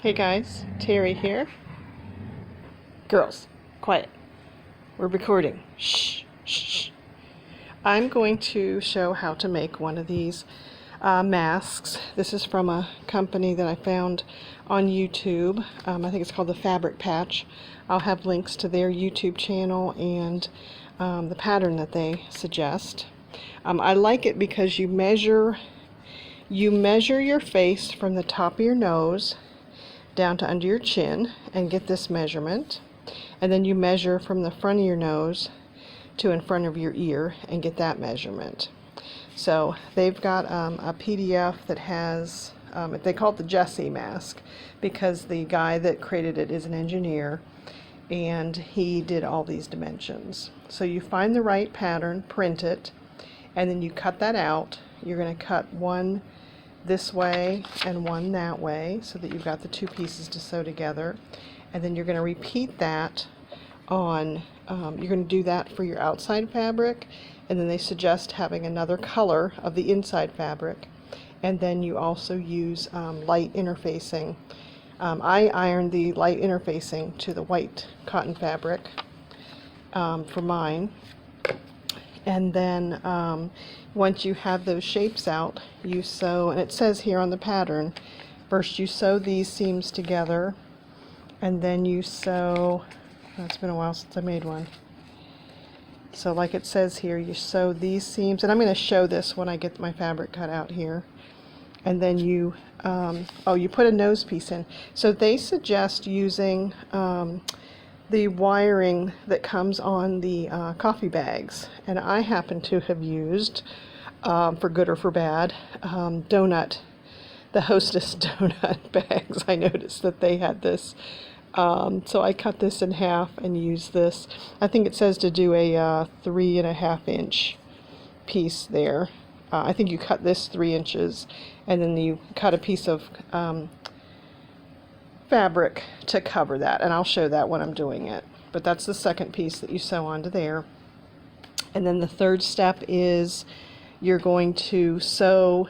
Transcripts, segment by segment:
Hey guys, Terry here. Girls, quiet. We're recording. Shh, shh. I'm going to show how to make one of these masks. This is from a company that I found on YouTube. I think it's called the Fabric Patch. I'll have links to their YouTube channel and the pattern that they suggest. I like it because you measure your face from the top of your nose down to under your chin and get this measurement, and then you measure from the front of your nose to in front of your ear and get that measurement. So they've got a PDF that has they call it the Jesse mask because the guy that created it is an engineer and he did all these dimensions. So you find the right pattern, print it, and then you cut that out. You're going to cut one this way and one that way so that you've got the two pieces to sew together, and then you're going to repeat that on you're going to do that for your outside fabric, and then they suggest having another color of the inside fabric, and then you also use light interfacing. I ironed the light interfacing to the white cotton fabric for mine, and then once you have those shapes out, you sew, and it says here on the pattern, first you sew these seams together, and then you sew, it's been a while since I made one, so like it says here, you sew these seams, and I'm going to show this when I get my fabric cut out here, and then you you put a nose piece in. So they suggest using the wiring that comes on the coffee bags, and I happen to have used, for good or for bad, the Hostess donut bags. I noticed that they had this, so I cut this in half and used this. I think it says to do a 3.5 inch piece there. I think you cut this 3 inches, and then you cut a piece of fabric to cover that, and I'll show that when I'm doing it. But that's the second piece that you sew onto there. And then the third step is you're going to sew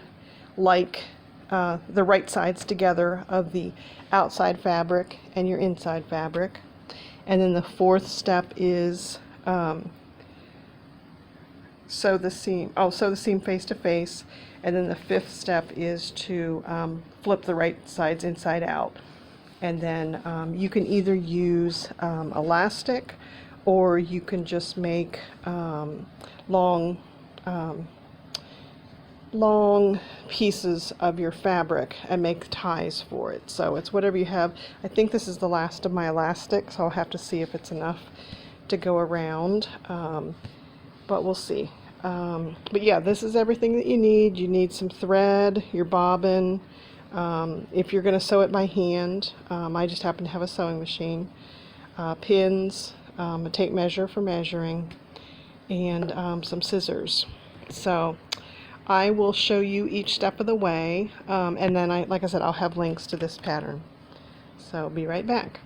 like the right sides together of the outside fabric and your inside fabric. And then the fourth step is sew the seam face to face. And then the fifth step is to flip the right sides inside out. And then you can either use elastic, or you can just make long pieces of your fabric and make ties for it. So it's whatever you have. I think this is the last of my elastic, so I'll have to see if it's enough to go around, but we'll see. But yeah, this is everything that you need. You need some thread, your bobbin. If you're going to sew it by hand, I just happen to have a sewing machine, pins, a tape measure for measuring, and some scissors. So I will show you each step of the way, and then like I said, I'll have links to this pattern. So be right back.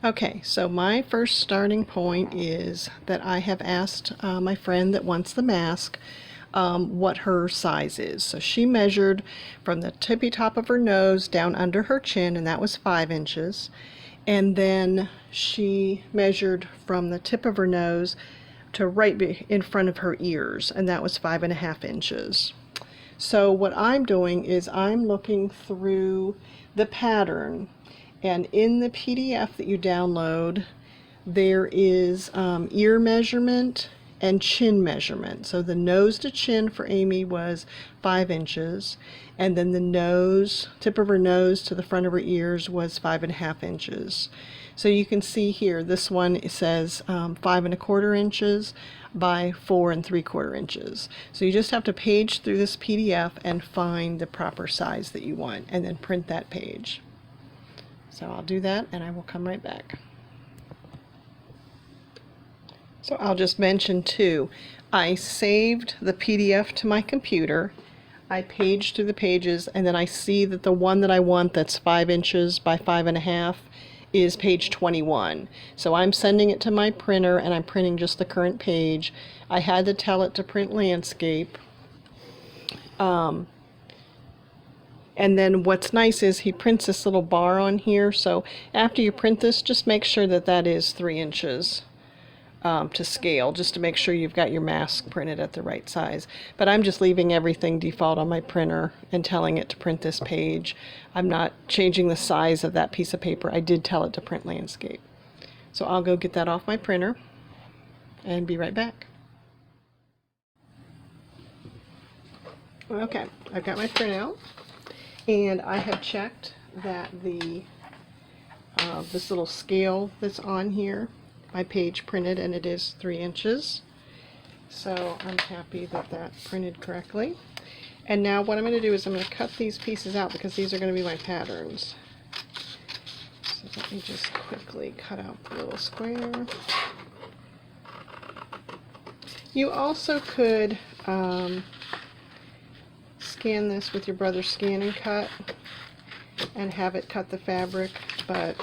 Okay, so my first starting point is that I have asked my friend that wants the mask what her size is. So she measured from the tippy top of her nose down under her chin, and that was 5 inches. And then she measured from the tip of her nose to right in front of her ears, and that was 5.5 inches. So what I'm doing is I'm looking through the pattern, and in the PDF that you download, there is ear measurement and chin measurement. So the nose to chin for Amy was 5 inches, and then the nose, tip of her nose to the front of her ears was 5.5 inches. So you can see here, this one it says 5.25 inches by 4.75 inches. So you just have to page through this PDF and find the proper size that you want, and then print that page. So I'll do that, and I will come right back. So I'll just mention too, I saved the PDF to my computer. I page through the pages, and then I see that the one that I want that's 5 inches by 5.5 is page 21. So I'm sending it to my printer, and I'm printing just the current page. I had to tell it to print landscape And then what's nice is he prints this little bar on here, so after you print this, just make sure that that is 3 inches to scale, just to make sure you've got your mask printed at the right size. But I'm just leaving everything default on my printer and telling it to print this page. I'm not changing the size of that piece of paper. I did tell it to print landscape. So I'll go get that off my printer and be right back. Okay, I've got my printout, and I have checked that the this little scale that's on here, my page printed, and it is 3 inches. So I'm happy that that printed correctly. And now what I'm going to do is I'm going to cut these pieces out because these are going to be my patterns. So let me just quickly cut out the little square. You also could scan this with your brother's scan and cut and have it cut the fabric, but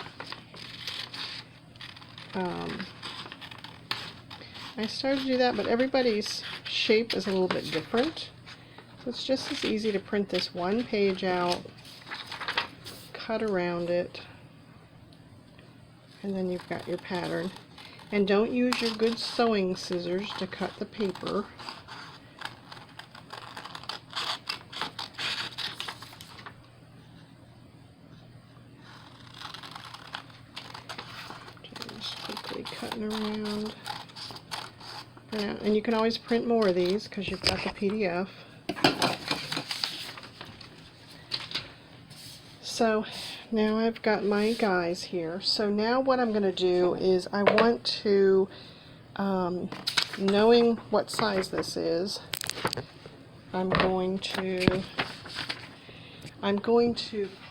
I started to do that, but everybody's shape is a little bit different. So it's just as easy to print this one page out, cut around it, and then you've got your pattern. And don't use your good sewing scissors to cut the paper. Just quickly cutting around. And you can always print more of these because you've got the PDF. So now I've got my guys here. So now what I'm going to do is I want to, knowing what size this is, I'm going to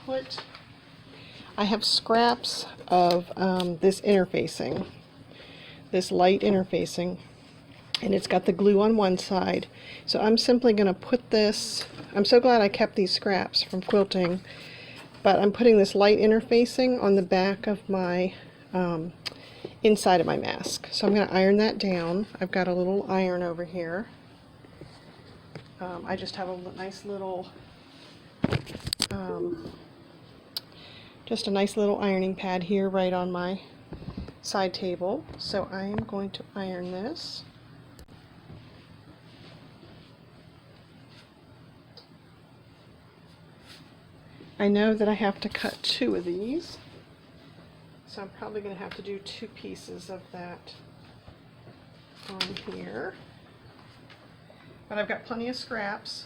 put, I have scraps of this interfacing, this light interfacing, and it's got the glue on one side. So I'm simply going to put this, I'm so glad I kept these scraps from quilting, but I'm putting this light interfacing on the back of my, inside of my mask. So I'm going to iron that down. I've got a little iron over here. I just have a nice little, just a nice little ironing pad here right on my side table. So I am going to iron this. I know that I have to cut 2 of these, so I'm probably going to have to do 2 pieces of that on here. But I've got plenty of scraps.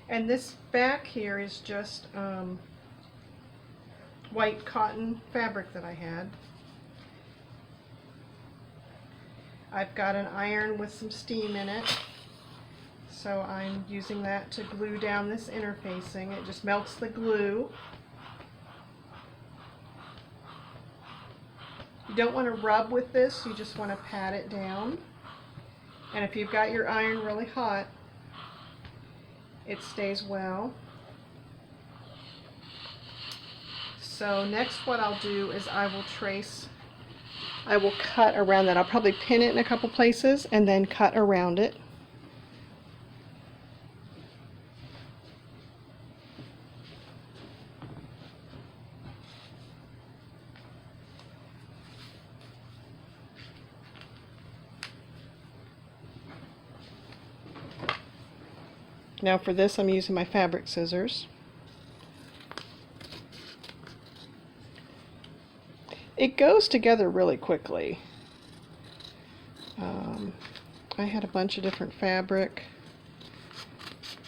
And this back here is just white cotton fabric that I had. I've got an iron with some steam in it. So I'm using that to glue down this interfacing. It just melts the glue. You don't want to rub with this, you just want to pat it down. And if you've got your iron really hot, it stays well. So next what I'll do is I will cut around that. I'll probably pin it in a couple places and then cut around it. Now for this I'm using my fabric scissors. It goes together really quickly. I had a bunch of different fabric,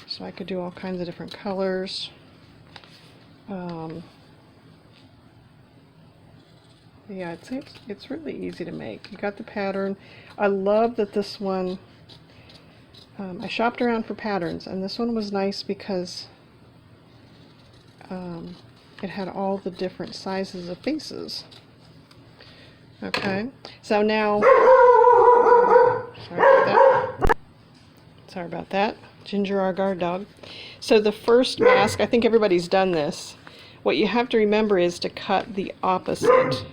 so I could do all kinds of different colors. Yeah, it's really easy to make. You got the pattern. I love that this one, I shopped around for patterns, and this one was nice because it had all the different sizes of faces. Okay, so now, sorry about that, Ginger, our guard dog. So the first mask, I think everybody's done this. What you have to remember is to cut the opposite.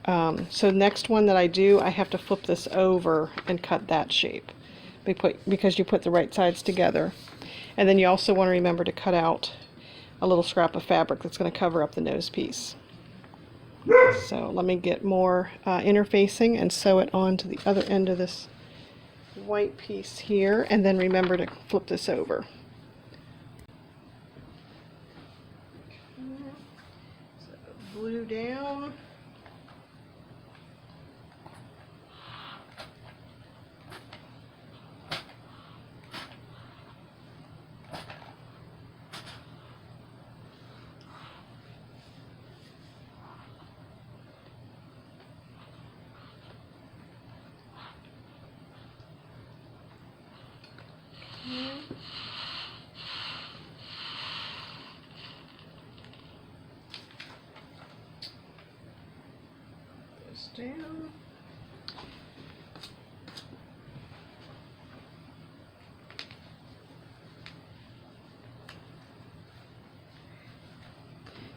So next one that I do, I have to flip this over and cut that shape because you put the right sides together. And then you also want to remember to cut out a little scrap of fabric that's going to cover up the nose piece. So let me get more interfacing and sew it onto the other end of this white piece here, and then remember to flip this over. So glue down. This down.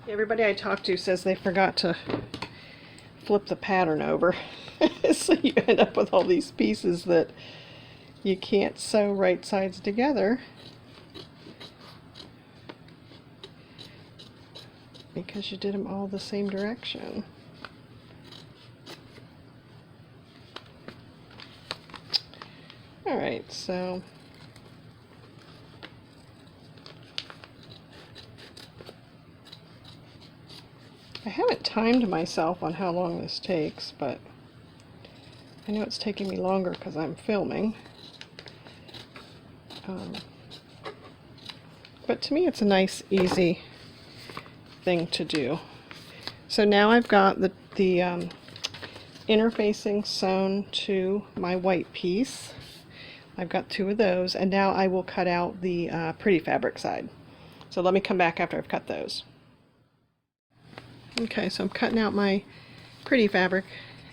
Everybody I talk to says they forgot to flip the pattern over. So you end up with all these pieces that you can't sew right sides together because you did them all the same direction. Alright, so I haven't timed myself on how long this takes, but I know it's taking me longer because I'm filming. But to me it's a nice, easy thing to do. So now I've got the interfacing sewn to my white piece. I've got 2 of those, and now I will cut out the pretty fabric side. So let me come back after I've cut those. Okay, so I'm cutting out my pretty fabric,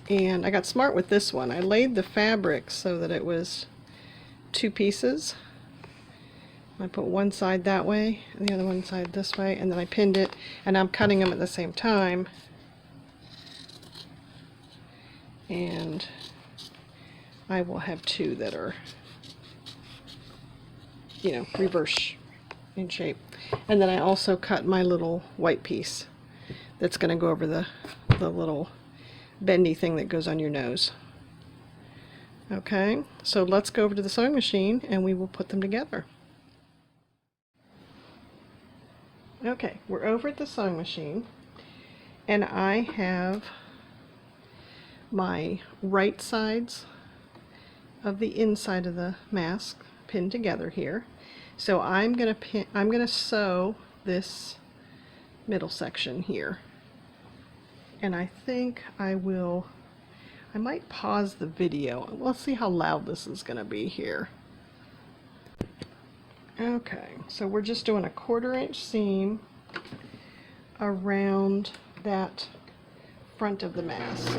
and I got smart with this one. I laid the fabric so that it was 2 pieces. I put one side that way and the other one side this way, and then I pinned it, and I'm cutting them at the same time. And I will have 2 that are, you know, reverse in shape. And then I also cut my little white piece that's going to go over the little bendy thing that goes on your nose. Okay, so let's go over to the sewing machine and we will put them together. Okay, we're over at the sewing machine, and I have my right sides of the inside of the mask pinned together here. So I'm gonna sew this middle section here, and I think I might pause the video. Let's see how loud this is gonna be here. Okay, so we're just doing a 1/4 inch seam around that front of the mask.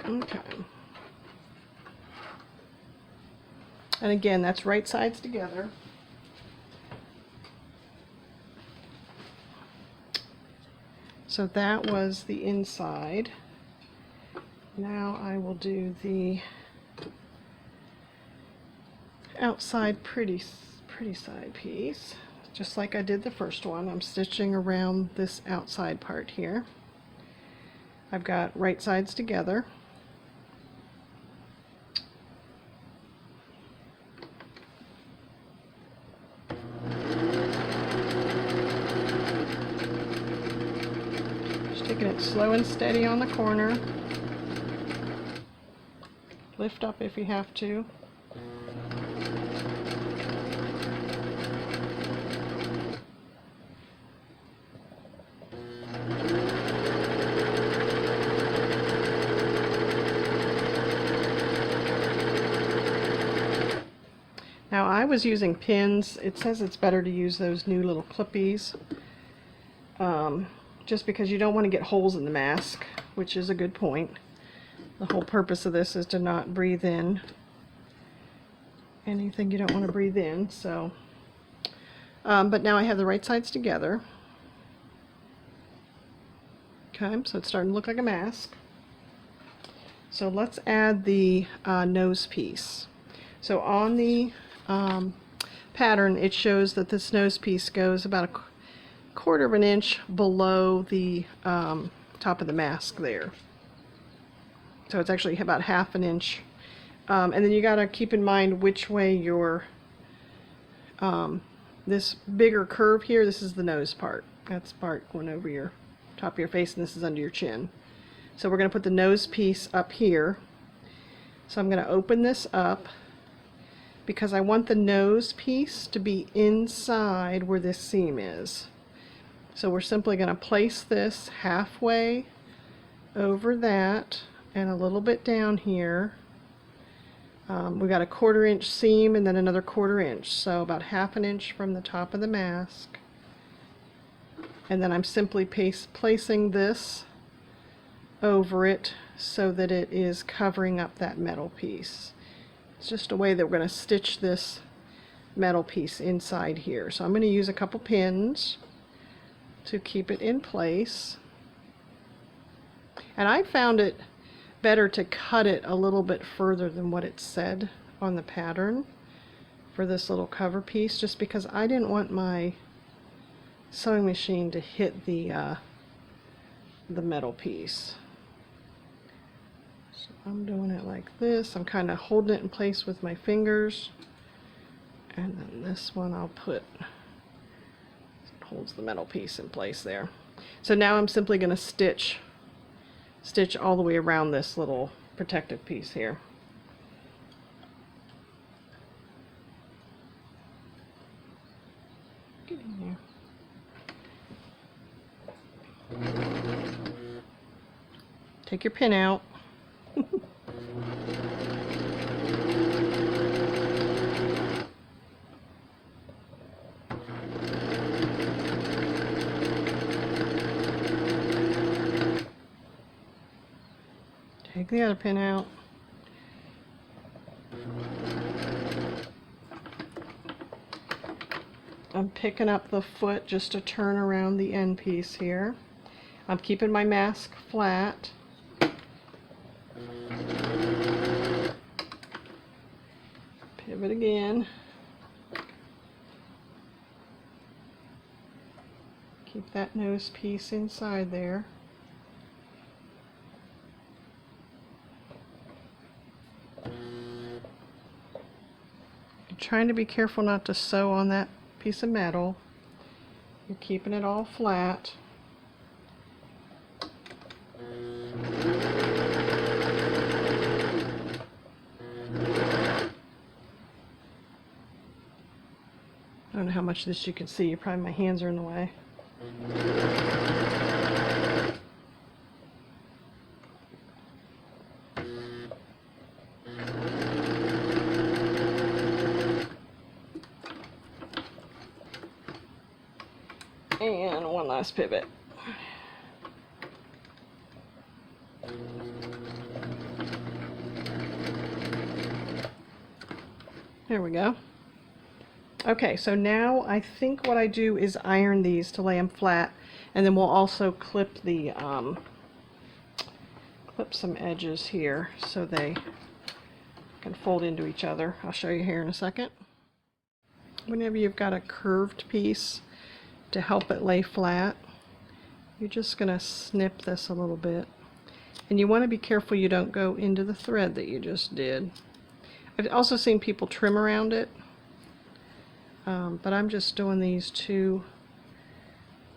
Okay. And again, that's right sides together. So that was the inside. Now I will do the outside pretty side piece. Just like I did the first one, I'm stitching around this outside part here. I've got right sides together. Taking it slow and steady on the corner. Lift up if you have to. Now I was using pins. It says it's better to use those new little clippies. Just because you don't want to get holes in the mask, which is a good point. The whole purpose of this is to not breathe in anything you don't want to breathe in. So, but now I have the right sides together. Okay, so it's starting to look like a mask. So let's add the nose piece. So on the pattern, it shows that this nose piece goes about a quarter of an inch below the top of the mask there. So it's actually about half an inch. And then you got to keep in mind which way your, this bigger curve here, this is the nose part. That's part going over your top of your face, and this is under your chin. So we're going to put the nose piece up here. So I'm going to open this up because I want the nose piece to be inside where this seam is. So we're simply going to place this halfway over that and a little bit down here. We got a 1/4 inch seam and then another 1/4 inch, so about half an inch from the top of the mask. And then I'm simply placing this over it so that it is covering up that metal piece. It's just a way that we're going to stitch this metal piece inside here. So I'm going to use a couple pins to keep it in place. And I found it better to cut it a little bit further than what it said on the pattern for this little cover piece, just because I didn't want my sewing machine to hit the metal piece. So I'm doing it like this. I'm kind of holding it in place with my fingers, and then this one I'll put, it holds the metal piece in place there. So now I'm simply going to stitch all the way around this little protective piece here. Get in there. Take your pin out. Take the other pin out. I'm picking up the foot just to turn around the end piece here. I'm keeping my mask flat. Pivot again. Keep that nose piece inside there. Trying to be careful not to sew on that piece of metal. You're keeping it all flat. I don't know how much of this you can see. Probably my hands are in the way. And one last pivot. There we go. Okay, so now I think what I do is iron these to lay them flat, and then we'll also clip the clip some edges here so they can fold into each other. I'll show you here in a second. Whenever you've got a curved piece, to help it lay flat, you're just going to snip this a little bit, and you want to be careful you don't go into the thread that you just did. I've also seen people trim around it, but I'm just doing these two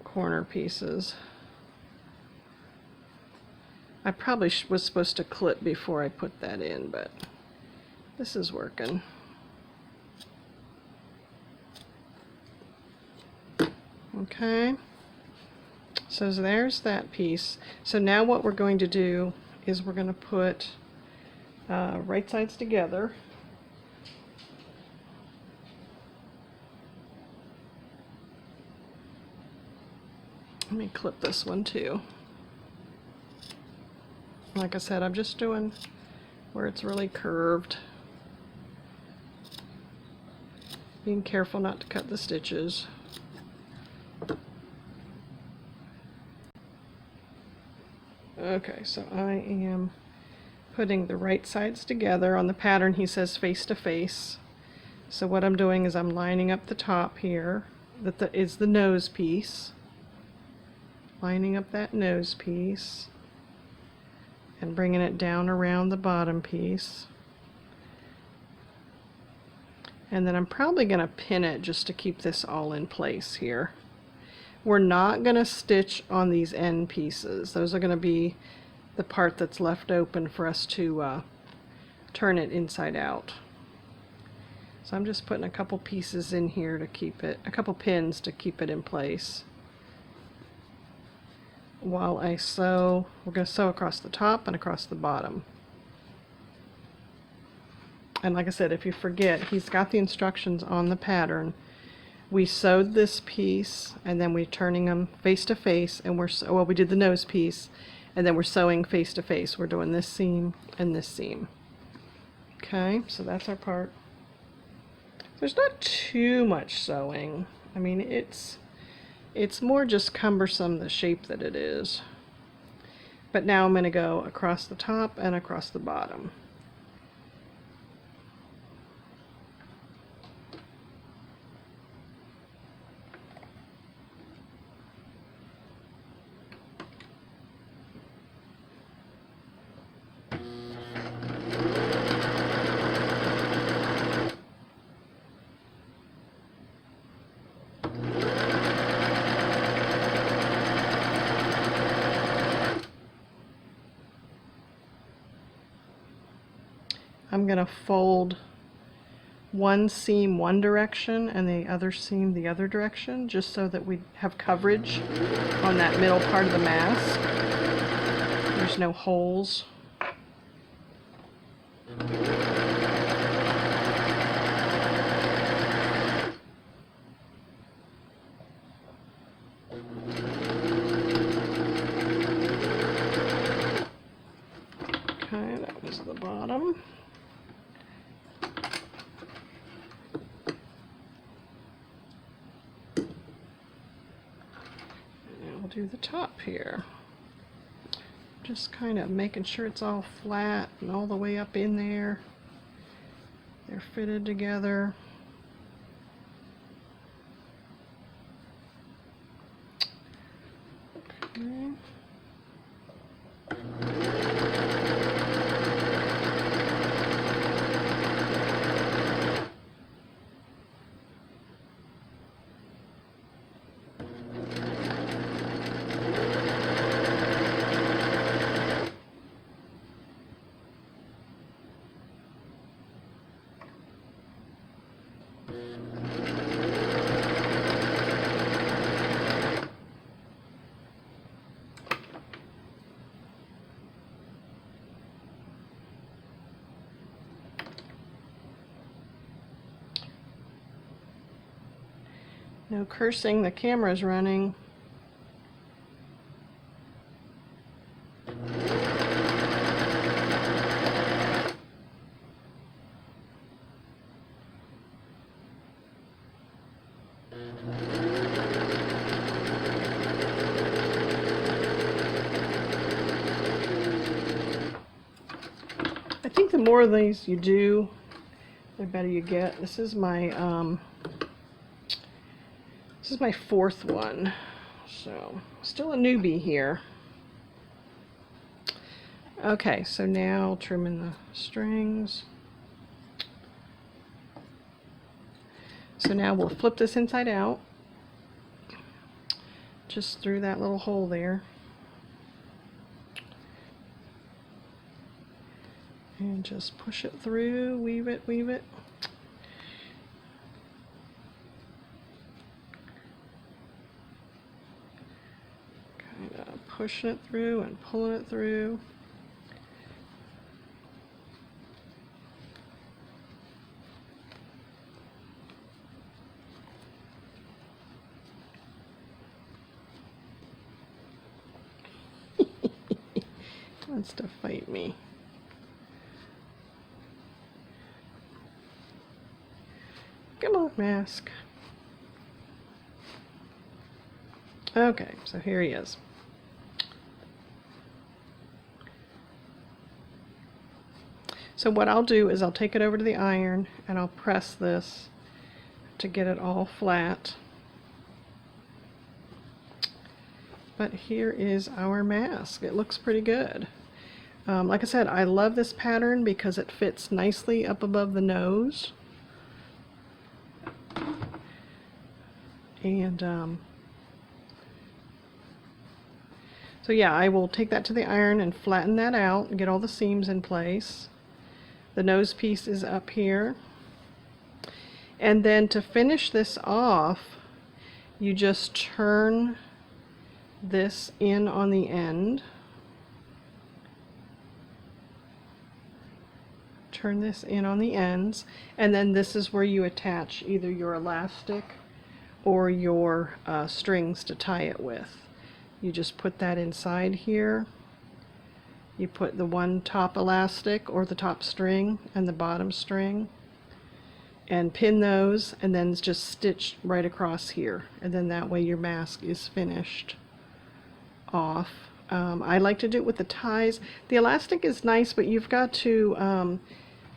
corner pieces. I probably was supposed to clip before I put that in, but this is working. Okay, so there's that piece. So now what we're going to do is we're going to put right sides together. Let me clip this one too. Like I said, I'm just doing where it's really curved. Being careful not to cut the stitches. Okay, so I am putting the right sides together. On the pattern he says face to face. So what I'm doing is I'm lining up the top here, that is the nose piece. Lining up that nose piece and bringing it down around the bottom piece. And then I'm probably going to pin it just to keep this all in place here. We're not going to stitch on these end pieces. Those are going to be the part that's left open for us to turn it inside out. So I'm just putting a couple pieces in here to keep it, a couple pins to keep it in place. While I sew, we're going to sew across the top and across the bottom. And like I said, if you forget, he's got the instructions on the pattern. We sewed this piece, and then we're turning them face to face, and well, we did the nose piece, and then we're sewing face to face. We're doing this seam and this seam. Okay, so that's our part. There's not too much sewing. I mean, it's more just cumbersome the shape that it is. But now I'm going to go across the top and across the bottom. I'm going to fold one seam one direction and the other seam the other direction, just so that we have coverage on that middle part of the mask. There's no holes. Okay, that was the bottom. Do the top here. Just kind of making sure it's all flat and all the way up in there. They're fitted together. Okay. No cursing, the camera's running. I think the more of these you do, the better you get. This is my fourth one, so still a newbie here. Okay, so now trimming the strings. So now we'll flip this inside out, just through that little hole there. And just push it through, weave it, weave it. Kind of pushing it through and pulling it through. Wants to fight me. Come on, mask. Okay, so here he is. So what I'll do is I'll take it over to the iron and I'll press this to get it all flat. But here is our mask. It looks pretty good. Like I said, I love this pattern because it fits nicely up above the nose. And so yeah, I will take that to the iron and flatten that out and get all the seams in place. The nose piece is up here. And then to finish this off, you just turn this in on the end. Turn this in on the ends, and then this is where you attach either your elastic or your strings to tie it with. You just put that inside here. You put the one top elastic or the top string and the bottom string and pin those, and then just stitch right across here, and then that way your mask is finished off. I like to do it with the ties. The elastic is nice, but you've got to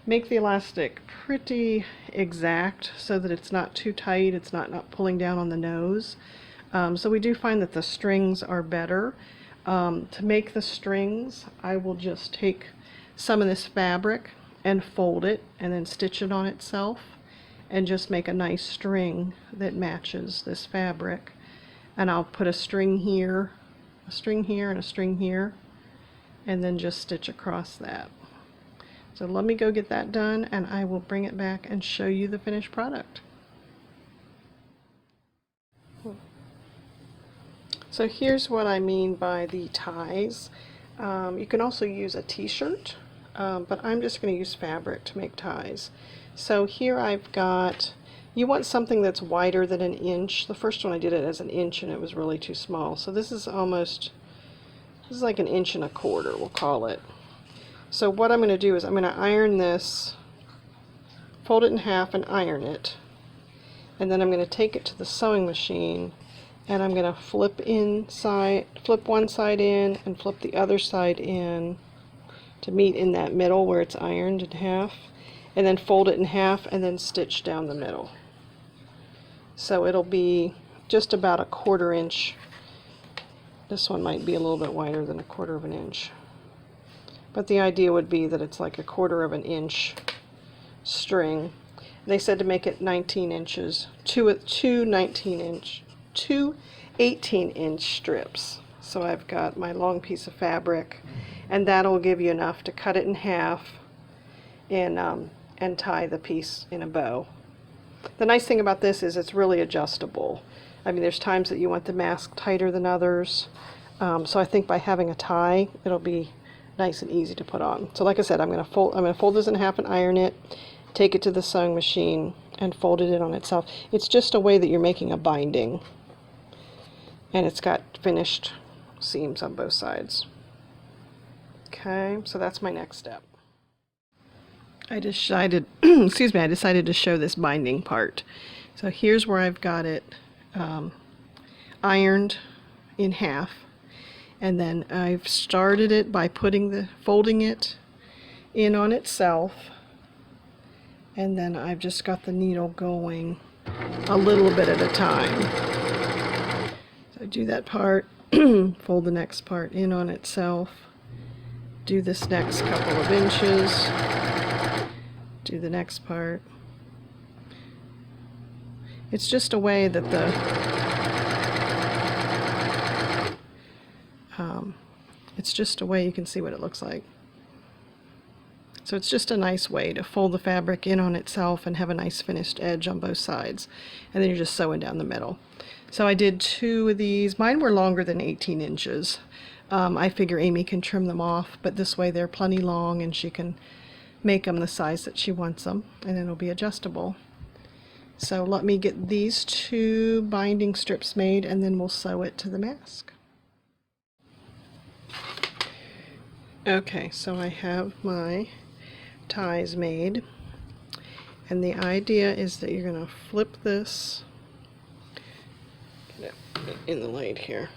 make the elastic pretty exact so that it's not too tight, it's not pulling down on the nose. So we do find that the strings are better. To make the strings, I will just take some of this fabric and fold it and then stitch it on itself and just make a nice string that matches this fabric. And I'll put a string here, and a string here, and then just stitch across that. So let me go get that done and I will bring it back and show you the finished product. So here's what I mean by the ties. You can also use a t-shirt, but I'm just going to use fabric to make ties. So here I've got, you want something that's wider than an inch. The first one I did it as an inch and it was really too small. So this is like an inch and a quarter, we'll call it. So what I'm going to do is I'm going to iron this, fold it in half and iron it. And then I'm going to take it to the sewing machine and I'm going to flip one side in and flip the other side in to meet in that middle where it's ironed in half, and then fold it in half and then stitch down the middle. So it'll be just about a 1/4 inch. This one might be a little bit wider than a 1/4 inch. But the idea would be that it's like a 1/4 inch string. They said to make it 19 inches, two 18-inch strips. So I've got my long piece of fabric, and that'll give you enough to cut it in half and tie the piece in a bow. The nice thing about this is it's really adjustable. I mean, there's times that you want the mask tighter than others. So I think by having a tie, it'll be nice and easy to put on. So like I said, I'm going to fold this in half and iron it, take it to the sewing machine and fold it in on itself. It's just a way that you're making a binding, and it's got finished seams on both sides. Okay, so that's my next step. I decided, excuse me, I decided to show this binding part. So here's where I've got it ironed in half, and then I've started it by folding it in on itself, and then I've just got the needle going a little bit at a time. So I do that part, fold the next part in on itself, do this next couple of inches, do the next part. It's just a way that it's just a way you can see what it looks like. So it's just a nice way to fold the fabric in on itself and have a nice finished edge on both sides. And then you're just sewing down the middle. So I did 2 of these. Mine were longer than 18 inches. I figure Amy can trim them off, but this way they're plenty long and she can make them the size that she wants them, and it'll be adjustable. So let me get these 2 binding strips made and then we'll sew it to the mask. Okay, so I have my ties made, and the idea is that you're going to flip this, get it in the light here,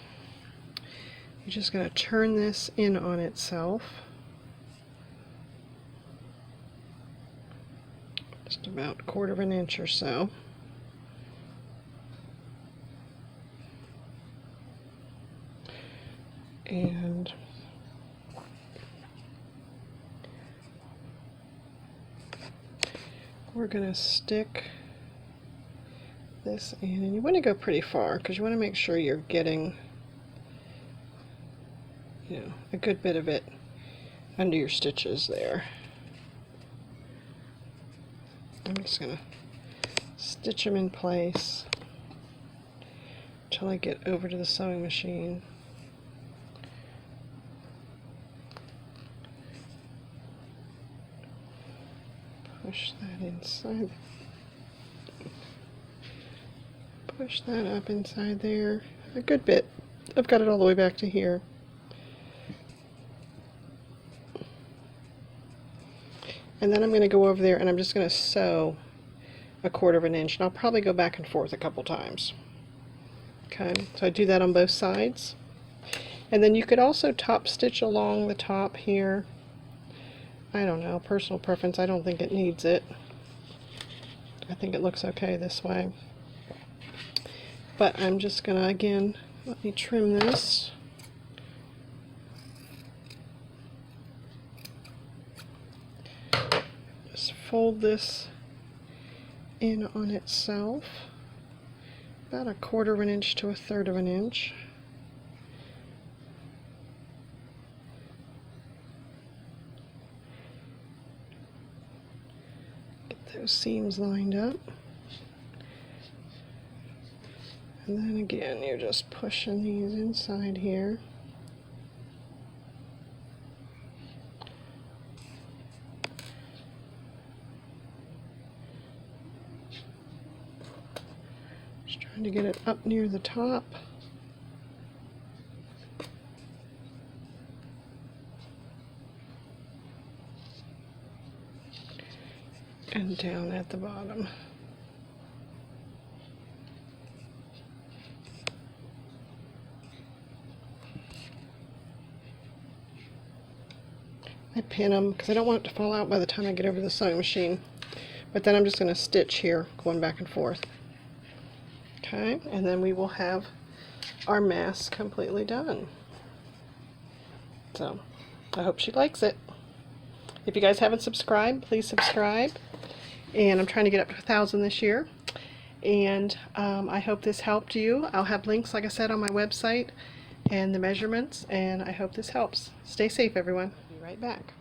you're just going to turn this in on itself, just about 1/4 of an inch or so. And we're going to stick this in, and you want to go pretty far because you want to make sure you're getting, you know, a good bit of it under your stitches there. I'm just going to stitch them in place until I get over to the sewing machine. Push that inside. Push that up inside there a good bit. I've got it all the way back to here. And then I'm going to go over there and I'm just going to sew a 1/4 of an inch, and I'll probably go back and forth a couple times. Okay, so I do that on both sides. And then you could also top stitch along the top here. I don't know, personal preference, I don't think it needs it. I think it looks okay this way. But I'm just gonna, again, let me trim this. Just fold this in on itself, about 1/4 of an inch to 1/3 of an inch. Those seams lined up, and then again you're just pushing these inside here. Just trying to get it up near the top. And down at the bottom. I pin them because I don't want it to fall out by the time I get over to the sewing machine. But then I'm just going to stitch here, going back and forth. Okay, and then we will have our mask completely done. So, I hope she likes it. If you guys haven't subscribed, please subscribe. And I'm trying to get up to 1,000 this year. And I hope this helped you. I'll have links, like I said, on my website and the measurements, and I hope this helps. Stay safe, everyone. Be right back.